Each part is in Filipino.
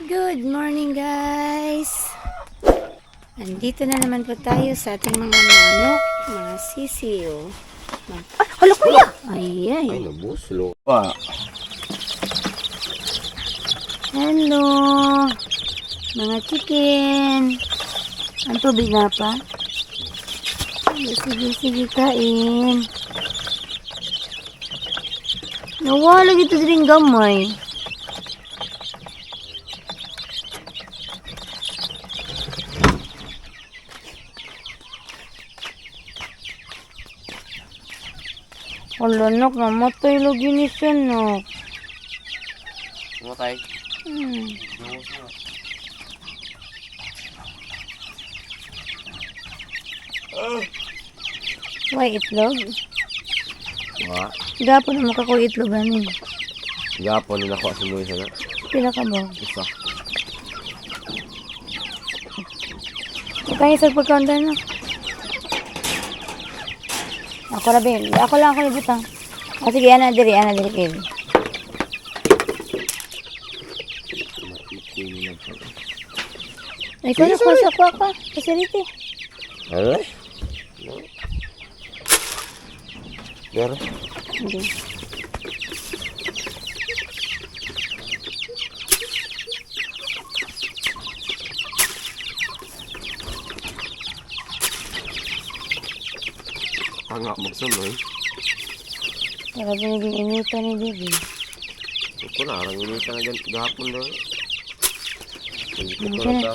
Good morning guys! Andito na naman po tayo sa ating mga manok, mga sisiyo. Ay, hala kuya! Ay, Ay, nabuslo. Hello! Mga chicken! Ang tubig na pa? Sige, kain. Nawala ito din gamay. Wala nak, namatay lagi ni siya nak. Matay. Why itlog? Wa. Gapon na makakuha itlog ani. Gapon nila ko sa mga sana. Pila ka ba? Isa. Kaya sa pagkanda na. Ako lang butang. Sige, ana diri kayo. Ay, ko na ko ako. Kasaliti. Alay. Pero Hindi. tanga magsunoy. Para initan ni Bibi. Ito na, arang inita na gapon daw.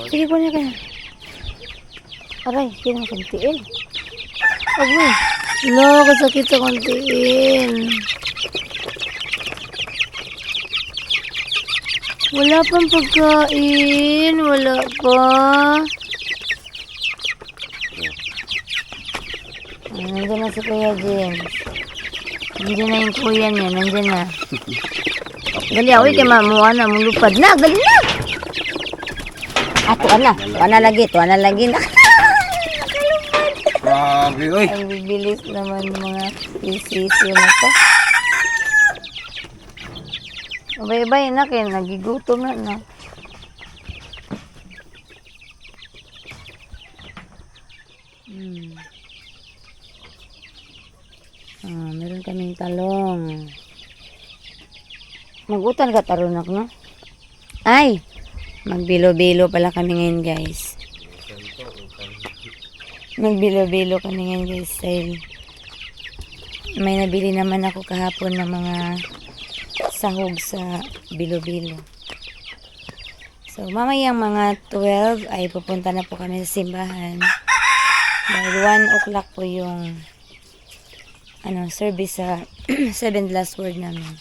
Sige, ko na. Aray, hindi na kantiin. Agay. Lo, kasakit sa kantiin. Wala pang pagkain. Wala pa. Nandiyan na si Kuya James. Nandiyan na yung kuya niya. Nandiyan na. Dali, awi kay mamuha na. Mulupad na. Dali na. Tuwa na lagi na. Grabe, oy. Ang bibilis naman mga sisisyo na to. Abay-abay na kayo, nagigutom na. Meron kaming talong. Magutan ka tarunak, no? Ay! Magbilo-bilo pala kami ngayon, guys. Magbilo-bilo kami ngayon, guys. Dahil may nabili naman ako kahapon ng mga sahog sa bilo-bilo. So, mamayang mga 12 ay pupunta na po kami sa simbahan. Dahil 1 o'clock po yung service sa 7 last word namin.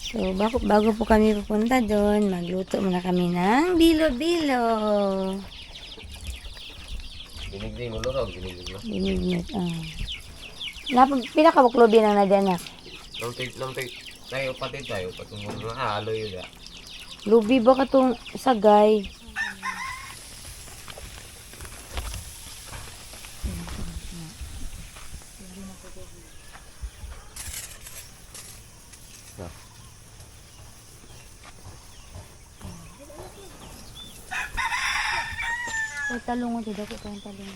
So, bago po kami pupunta doon, magluto muna kami ng bilo-bilo. Dinigdig mo loro, dinigdig mo. Dinigdig, pila ka buklobi na nadyanak? Nampig. Tayo, patid tayo. Patungkol mga halo yun ya. Lubi ba ka itong sagay? Ay, talong mo, tidak ko kayong talong.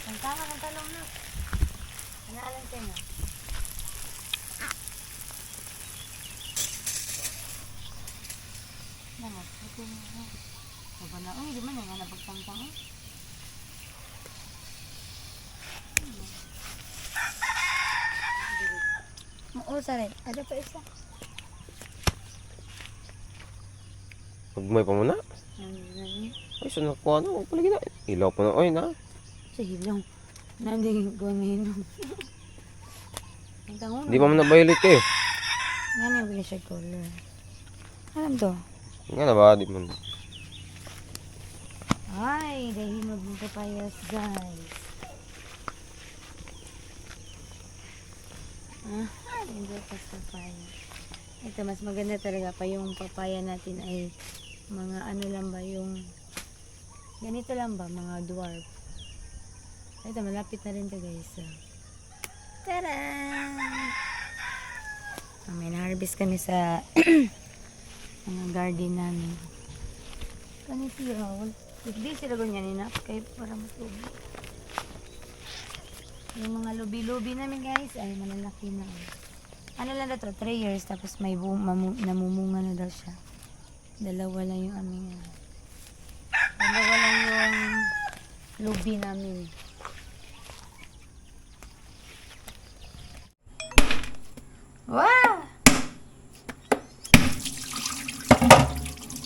Ang tama ng talong na. Naalan kayo na. Nangat, ito na. Saba na, di man yung napagtangtang. Oo, saray. Ada pa isa. Magmay pa muna. Ay, saan nakuha na? Huwag palagi na. Ilaw pa na. Oy, na. Sa hilaw. Nanding ko ngayon. Di pa mo na violet eh. Nga na yung siya color. Alam to? Nga na ba? Di mo na. Ay, dahil magpapayas guys. Hindi pa papaya. Ito, mas maganda talaga pa yung papaya natin ay mga ano lang ba yung ganito lang ba, mga dwarf. Ito, malapit na rin to guys. Tada! May na-harvest kami sa mga garden namin. Kani siya, hindi sila ganyan ina, kaya para matubo. Yung mga lubi-lubi namin guys, ay malalaki na. Ano lang na to, 3 years, tapos may namumunga na daw siya. Dalawa lang yung aming, dalawa lang yung lubi namin. Wow!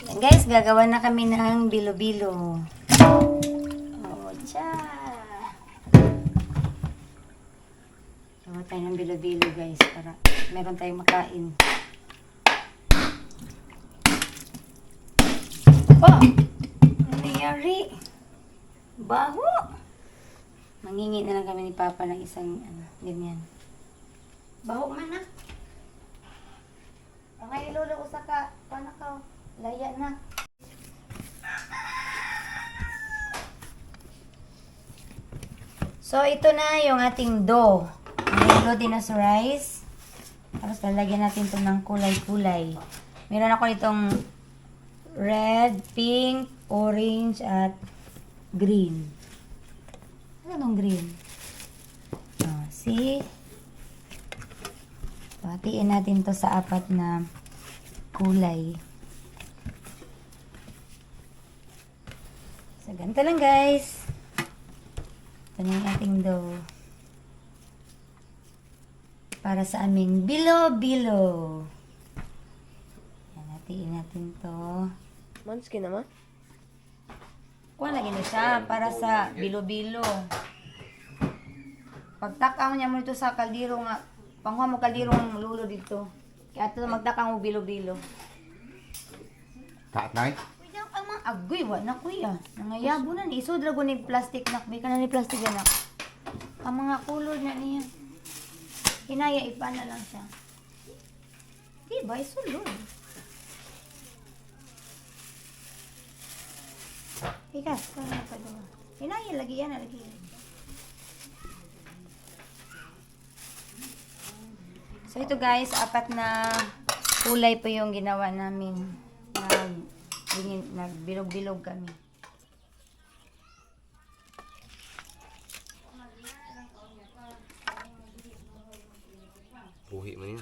Yan guys, gagawa na kami ng bilo-bilo. Oh, tsa! Gawa tayo ng bilo-bilo guys, para meron tayong makain. Oh! Ano nangyari? Baho! Mangingi na lang kami ni Papa ng isang, ganyan. Baho man na. Ang ilolo ko sa paano ka, laya na. So, ito na yung ating dough. May glutinous rice. Tapos, lalagyan natin ito ng kulay-kulay. Meron ako itong red, pink, orange, at green. Ano itong green? Oh, see? So, hatiin natin to sa 4 na kulay. So, ganito lang guys. Ito na yung ating dough. Para sa aming bilo-bilo. Yan, hatiin natin to. Manskin naman? Kuha lagi na siya para sa bilo-bilo. Pagtakaw niya mo ito sa kaldero nga, panghuha mo kaldero ng lulo dito. Kaya ito magtakaw mo bilo-bilo. Tatay? Kuya, ang mga agoy, wala kuya. Nangayabo na ni. Isod rago ni plastic nak. May ka na ni plastic anak. Ang mga kulor na niya. Kinaya, ipa na lang siya. Diba, isulod. Ikas, kaya na pa diba. Kinaya, lagi yan, lagi yan. So, ito guys, 4 na kulay po yung ginawa namin. Nagbilog-bilog kami. Buhi mo yun.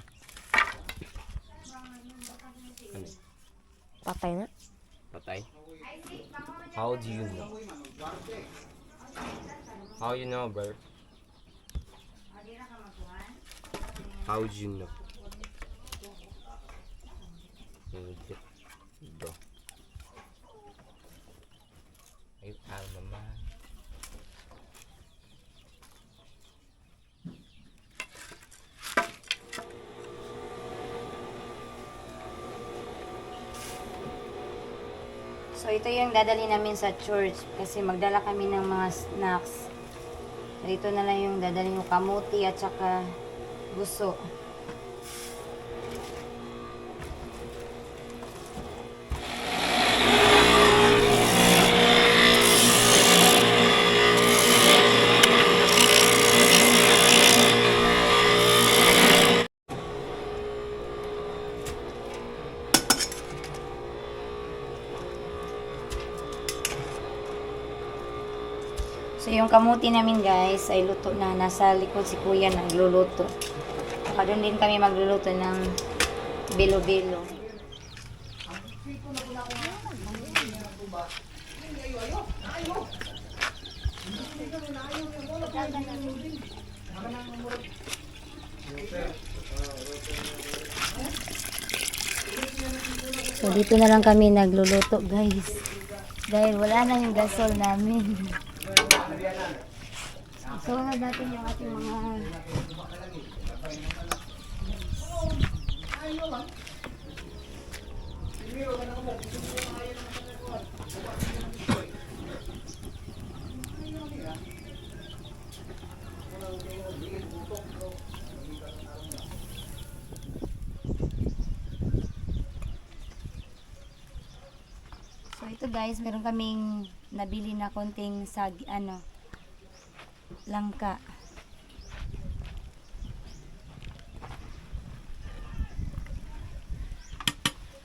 Ano? Patay na. Patay? How do you know? How you know, bro? How do you know? Ito. Ay, naman. So, ito yung dadali namin sa church kasi magdala kami ng mga snacks. Dito na lang yung dadali yung kamuti at saka guso. So, yung kamuti namin guys ay luto na. Nasa likod si kuya nagluluto. Saka doon din kami magluluto ng bilo-bilo. So, dito na lang kami nagluluto guys. Dahil wala na yung gasol namin. So, natin yung ating mga So, ito guys, meron kaming nabili na konting langka.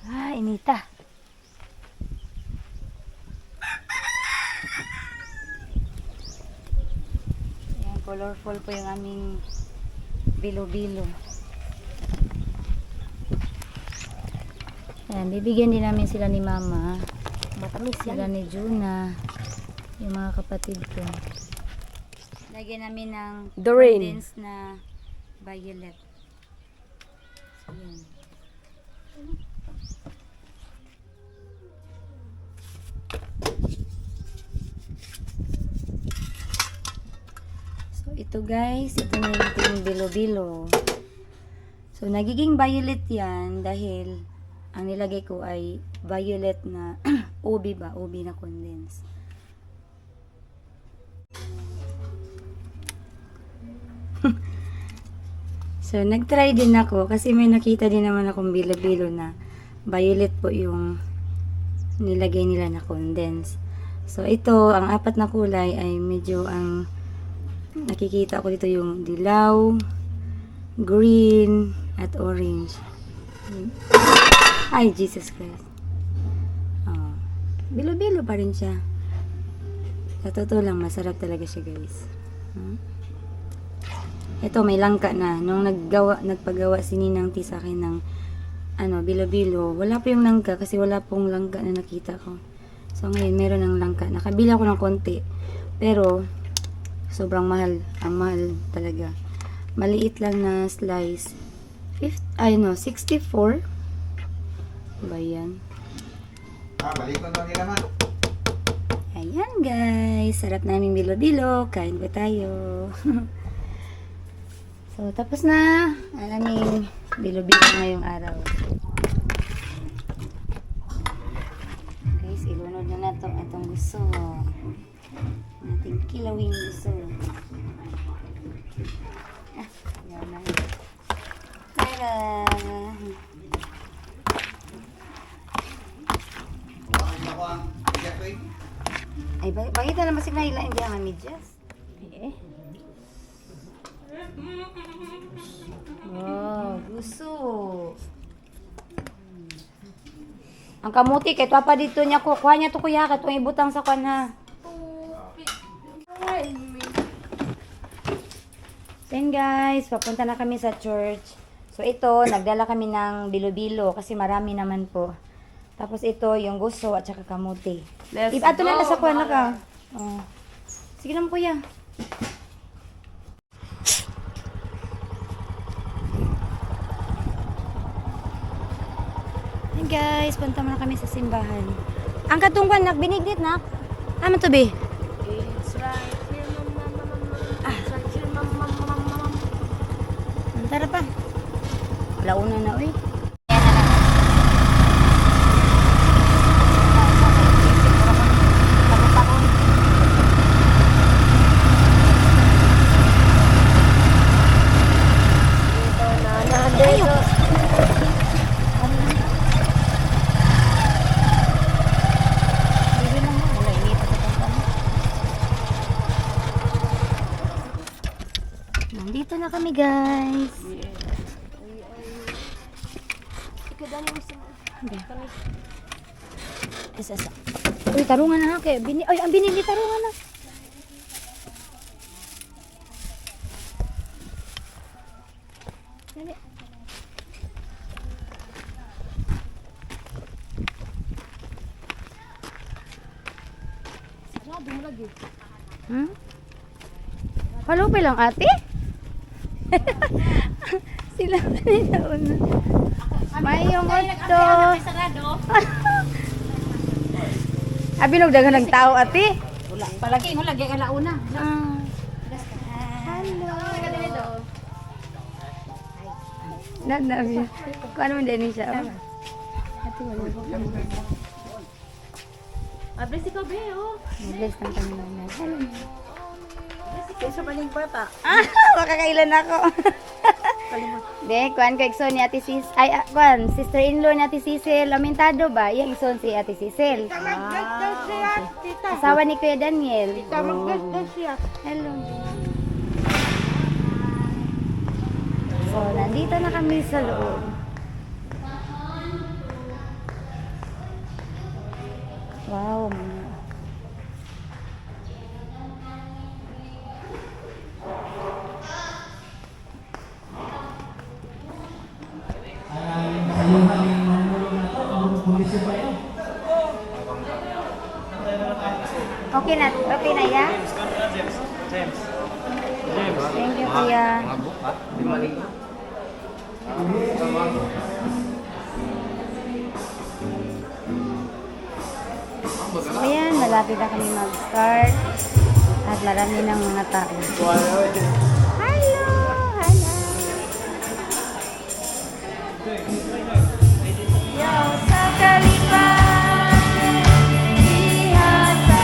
Ah, inita. Ayan, colorful po yung aming bilo-bilo. Ayan, bibigyan din namin sila ni Mama. Matamis Sila yan. ni Juna. Yung mga kapatid ko. Lagyan namin ng Doreen. condensed na violet. Ayan. So, ito guys, ito na yung ating bilo-bilo. So, nagiging violet yan dahil ang nilagay ko ay violet na ubi ba? Ubi na condense. So, nag-try din ako kasi may nakita din naman akong bilo-bilo na violet po yung nilagay nila na condense. So, ito, ang apat na kulay ay medyo ang nakikita ko dito yung dilaw, green, at orange. Ay, Jesus Christ. Oh, bilo-bilo pa rin siya. Sa totoo lang, masarap talaga siya, guys. Ito, may langka na. Nung nagpagawa si Ninang T sa akin ng bilo-bilo, wala pa yung langka kasi wala pong langka na nakita ko. So, ngayon, meron ng langka. Nakabili ako ng konti. Pero, sobrang mahal. Ang mahal talaga. Maliit lang na slice. 64. Ba yan? Balik ko nila man. Ayan, guys. Sarap namin bilo-bilo. Kain ba tayo? So, tapos na ang aming bilo-bilo ngayong araw. Guys, ilunod na nato atong gusto. Ating kilawing gusto. Yan na. Tara! Ako ang bigat ko eh. Ay, bakit na naman sigla ila hindi ang medyas? Eh. Wow, gusto. Ang kamuti, kay papa dito niya ko. Kuha niya to kuya, katong ibutang sa kwan ha. Then guys, papunta na kami sa church. So ito, nagdala kami ng bilo-bilo kasi marami naman po. Tapos ito, yung gusto at saka kamuti. Ato na lang sa kwan na ka. Oh. Sige naman kuya. Hey guys, punta muna kami sa simbahan. Ang katungkwan, nagbinigdit na. Ano to be? It's right here, mama. It's right here, mama. Tara pa. Launa na, uy. Ayaw. Bibi lang mo. Wala, inipat sa pangkama. Nandito na kami, guys. Isa. Uy, tarungan na ha. Ay, ang binili tarungan na. Dali. Hmm? Halo pa lang ate? Sila pa nila una. Mayong otto. Abilog dagan ng tao ate. Palagi mo lagi ka launa. Hello. Nanabi. Kung ano man din siya. Ate wala ko. Abres ikaw, be, oh. Bless ng kami na. Hello. Kaysa maling bata. Makakailan ako. De, kuan kay igsoon ni Ate Sis. Ay, kuan, sister-in-law ni Ate Cecil. Lamentado ba? Yang igsoon si Ate Cecil. Asawa ni Kuya Daniel. Hello. So, nandito na kami sa loob. Wow. Okay na ya? Thank you, kuya. So, ayan, malapit na kami mag-start. At marami ng mga tao. Hello! Hello! Yo, sa kalipan, ihasa.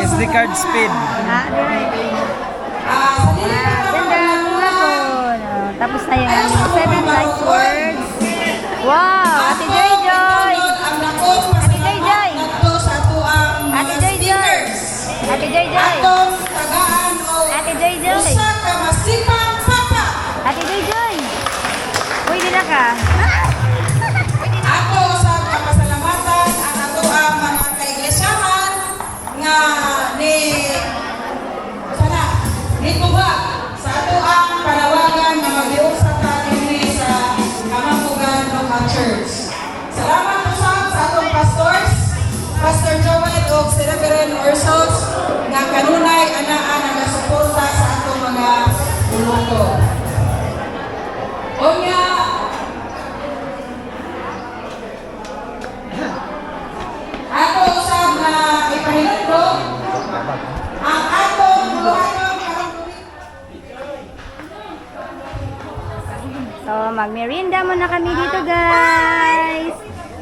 SD card speed. Ganda nga po. Tapos na yung aming 7 nice words. Wow! Ate Joy Joy! Ate Joy Joy! Ate Joy Joy! Ate Joy Joy! Ate Joy Joy! Ate Joy Joy! Uy, di na ka. Ato sa kapasalamatan ang ato ang mga kaiglesiyahan nga ni sana ni Tubag sa ato ang panawagan nga mag-iusap ta dinhi sa Kamangkugan Local Church. Salamat po sa atong pastors, Pastor Joel o si Reverend Orsos nga kanunay anaa nagasuporta sa atong mga buluto. Onya ato usab na ipahilot ang atong buluhanon karong So, magmerienda muna kami dito, guys.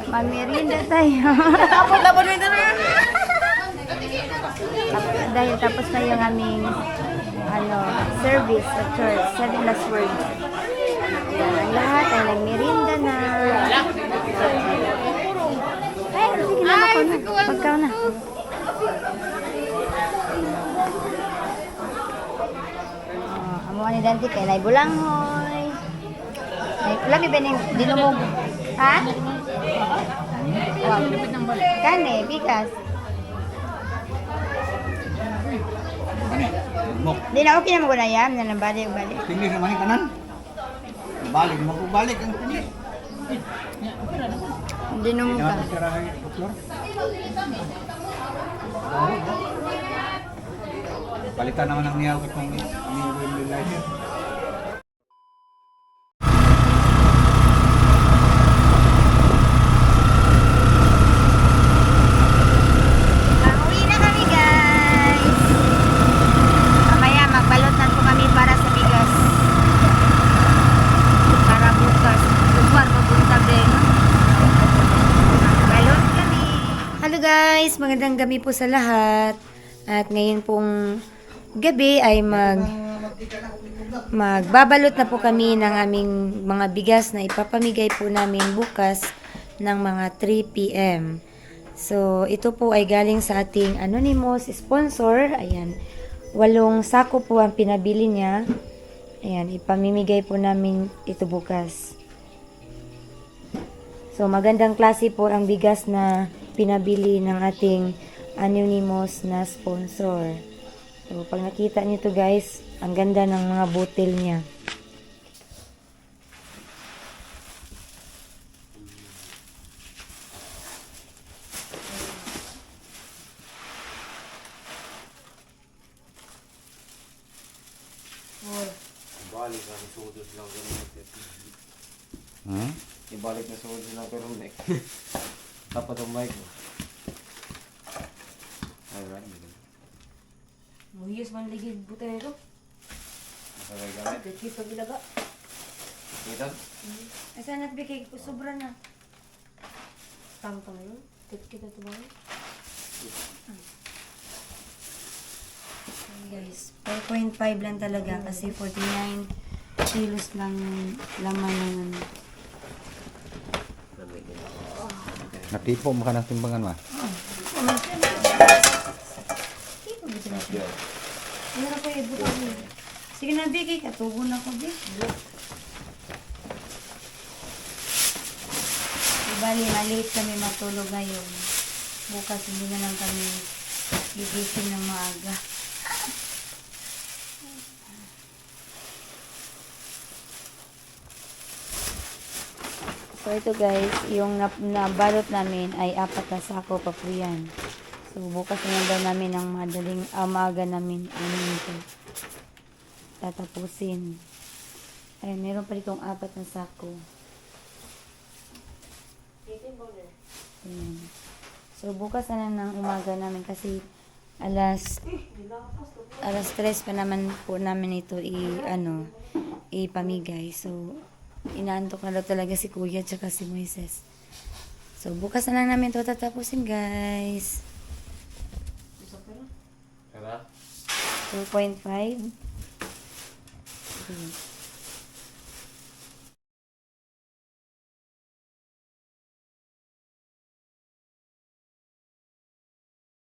Magmerienda tayo. Tapos na yung aming service sa church. 7 last words. Ang lahat ay nagmerienda na. Ay, sige na ako na. Pagkaw na. Amo ni Dante kay nay bulanghoy. Ay, labi ba ning dinumog? Ha? Kane, bigas. Mok. Di na okay na mo na yan. Na balik. Tingin naman yung kanan. Balik mo po balik ang tingin. Hindi nung ka. Palitan naman ang niyaw kung ni-realizer. Uwi na kami guys. Mamaya magbalot na po kami para sa bigas. Para bukas. Lugar papunta din. Magbalot kami. Hello guys, magandang gabi po sa lahat. At ngayon pong gabi ay magbabalot na po kami ng aming mga bigas na ipapamigay po namin bukas ng mga 3 p.m. So, ito po ay galing sa ating anonymous sponsor. Ayan, 8 sako po ang pinabili niya. Ayan, ipamimigay po namin ito bukas. So, magandang klase po ang bigas na pinabili ng ating anonymous na sponsor. So, pag nakita niyo to guys, ang ganda ng mga butil niya. Balik na sa sudos lang Hmm? Ibalik na sudos lang pero mic. Tapat ang mic mo. Alright. Muhiyos man lagi butil ito. Sabay gamit. Kita bilaga. Dito? Asa nagbigay ko sobra na. Tampang yun. Kita to ba? Guys, 4.5 lang talaga kasi 49 kilos lang laman ng ano. Natipo mo ka ng timbangan ma? Meron ko yung buto niya. Sige na, bigay ka. Tugon ako, di. Bali, maliit kami matulog ngayon. Bukas, hindi na lang kami gigising ng maaga. So, ito guys, yung nabalot namin ay 4 na sako pa po yan. So, bukas na daw namin ang madaling amaga namin ito tatapusin. Ay, meron pa ditong 4 na sako. Ayan. So, bukas na lang ng umaga namin kasi alas 3 pa naman po namin ito ipamigay. So, inaantok na daw talaga si Kuya at si Moises. So, bukas na lang namin ito tatapusin guys. Kaya? 2.5. Okay.